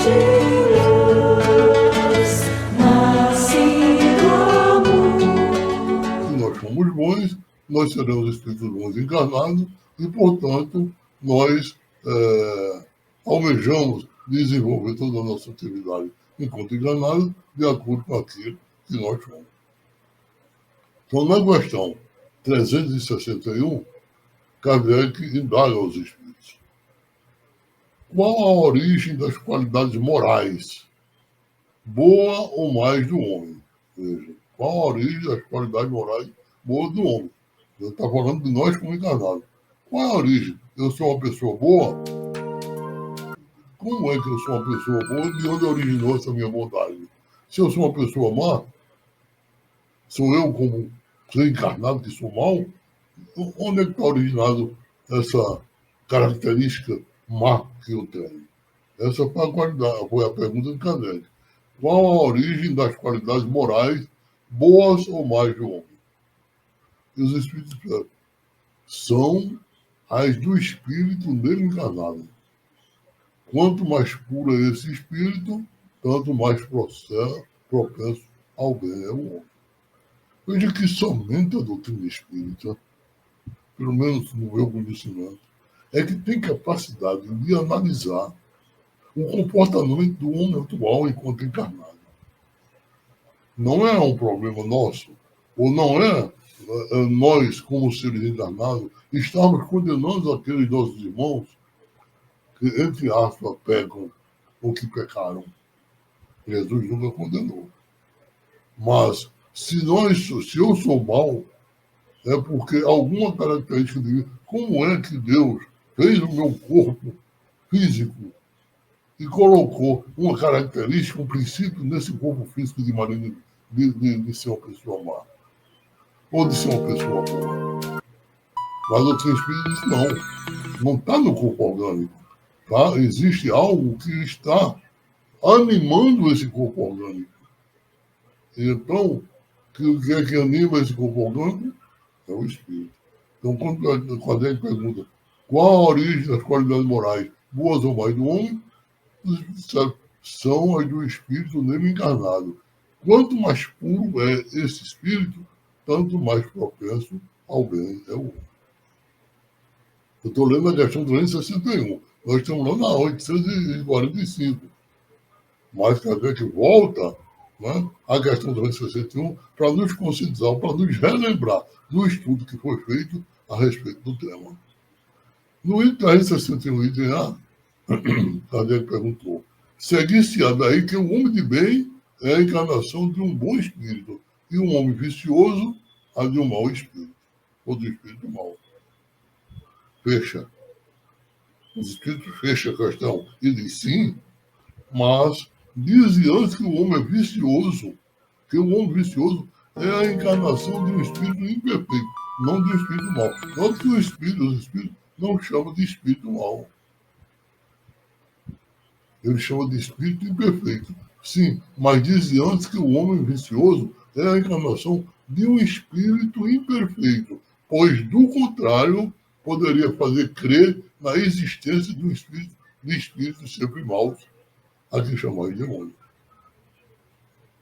Se nós somos bons, nós seremos espíritos bons encarnados e, portanto, nós almejamos desenvolver toda a nossa atividade enquanto encarnados de acordo com aquilo que nós somos. Então, na questão 361, Kardec indaga aos espíritos: qual a origem das qualidades morais, boa ou mais, do homem? Veja, qual a origem das qualidades morais boas do homem? Ele está falando de nós como encarnados. Qual é a origem? Eu sou uma pessoa boa? Como é que eu sou uma pessoa boa? De onde originou essa minha bondade? Se eu sou uma pessoa má, sou eu como ser encarnado que sou mau? Onde é que está originado essa característica má que eu tenho? Essa foi a pergunta de Kardec. Qual a origem das qualidades morais, boas ou mais, do homem? E os espíritos são as do espírito nele encarnado. Quanto mais puro é esse espírito, tanto mais propenso ao bem é o homem. Veja que somente a doutrina espírita, pelo menos no meu conhecimento, é que tem capacidade de analisar o comportamento do homem atual enquanto encarnado. Não é um problema nosso, ou não é nós, como seres encarnados, estamos condenando aqueles nossos irmãos que, entre aspas, pecam ou que pecaram. Jesus nunca condenou. Mas, se eu sou mau, é porque alguma característica de mim, como é que Deus fez o meu corpo físico e colocou uma característica, um princípio nesse corpo físico de Maria de ser uma pessoa má, ou de ser uma pessoa boa. Mas o doutrina espírita diz não está no corpo orgânico. Tá? Existe algo que está animando esse corpo orgânico. Então, o que é que anima esse corpo orgânico? É o espírito. Então, quando ele pergunta qual a origem das qualidades morais, boas ou mais, do homem, os espíritos são as do espírito nele encarnado. Quanto mais puro é esse espírito, tanto mais propenso ao bem é o homem. Eu estou lendo a questão 261. Nós estamos lá na 845. Mas Kardec volta, né, à questão 261 para nos conscientizar, para nos relembrar do estudo que foi feito a respeito do tema. No item 361, item A, Kardec perguntou: seguir-se-á daí que o homem de bem é a encarnação de um bom espírito e um homem vicioso a de um mau espírito, ou do espírito mau. Fecha. Os espíritos fecham a questão e diz sim, mas dizem antes que o homem é vicioso, que o homem vicioso é a encarnação de um espírito imperfeito, não de um espírito mau. Tanto que os espíritos não chamam de espírito mau. Ele chama de espírito imperfeito. Sim, mas dizem antes que o homem vicioso é a encarnação de um espírito imperfeito, pois, do contrário, poderia fazer crer na existência de espíritos sempre maus, a que chamar de demônio.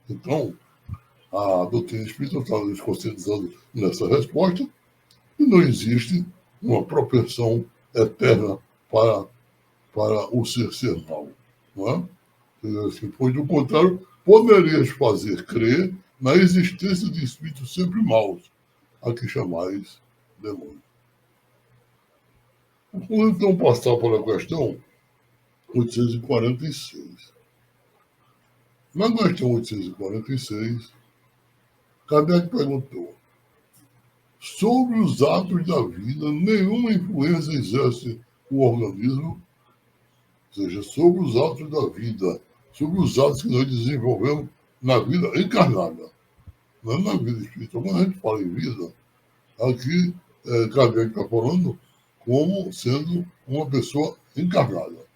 Então, a doutrina espírita está nos conscientizando nessa resposta e não existe uma propensão eterna para o ser mau. Não é? Pois, do contrário, poderias fazer crer na existência de espíritos sempre maus, a que chamais demônio. Vamos então passar para a questão 846. Na questão 846, Kardec perguntou: sobre os atos da vida, nenhuma influência exerce o organismo? Ou seja, sobre os atos da vida, sobre os atos que nós desenvolvemos na vida encarnada, não é na vida espiritual. Quando a gente fala em vida, aqui Kardec está falando como sendo uma pessoa encarnada.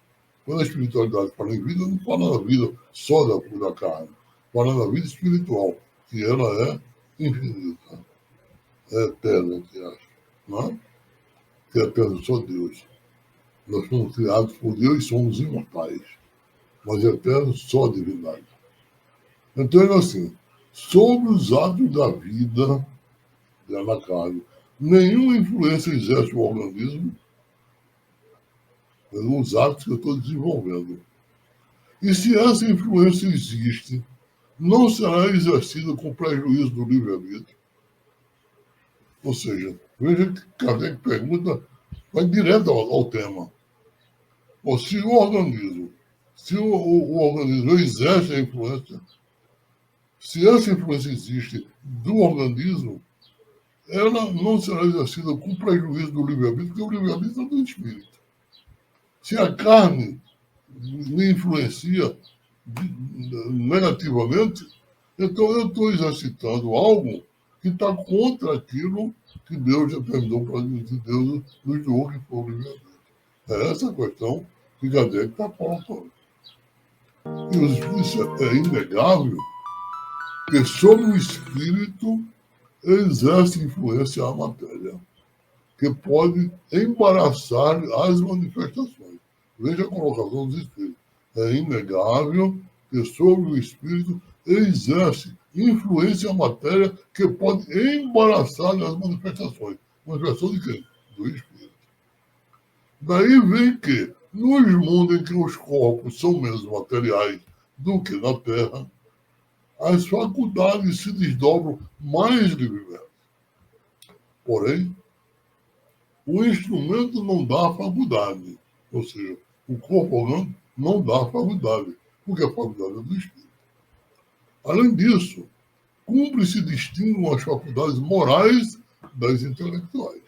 Quando a espiritualidade fala em vida, não fala na vida só da carne, fala na vida espiritual, que ela é infinita, é eterna, entre aspas, não é? Que é eterno só Deus. Nós fomos criados por Deus e somos imortais. mas eterno só a divindade. Então, é assim, sobre os atos da vida na carne, nenhuma influência exerce o organismo nos atos que eu estou desenvolvendo. E se essa influência existe, não será exercida com prejuízo do livre-arbítrio. Ou seja, veja que Kardec pergunta, vai direto ao tema. Ou se o organismo exerce a influência, se essa influência existe do organismo, ela não será exercida com prejuízo do livre-arbítrio, porque o livre-arbítrio é do espírito. Se a carne me influencia negativamente, então eu estou exercitando algo que está contra aquilo que Deus determinou para que Deus nos doou, que foi o livre-arbítrio. É essa a questão que Kardec está colocando. E isso é inegável que sobre o espírito exerce influência a matéria, que pode embaraçar as manifestações. Veja a colocação dos espíritos. É inegável que sobre o espírito exerce influência a matéria que pode embaraçar as manifestações. Manifestação de quem? Do espírito. Daí vem que, nos mundos em que os corpos são menos materiais do que na Terra, as faculdades se desdobram mais livremente. Porém, o instrumento não dá faculdade, ou seja, o corpo orgânico não dá faculdade, porque a faculdade é do espírito. Além disso, cumpre-se distinguir as faculdades morais das intelectuais.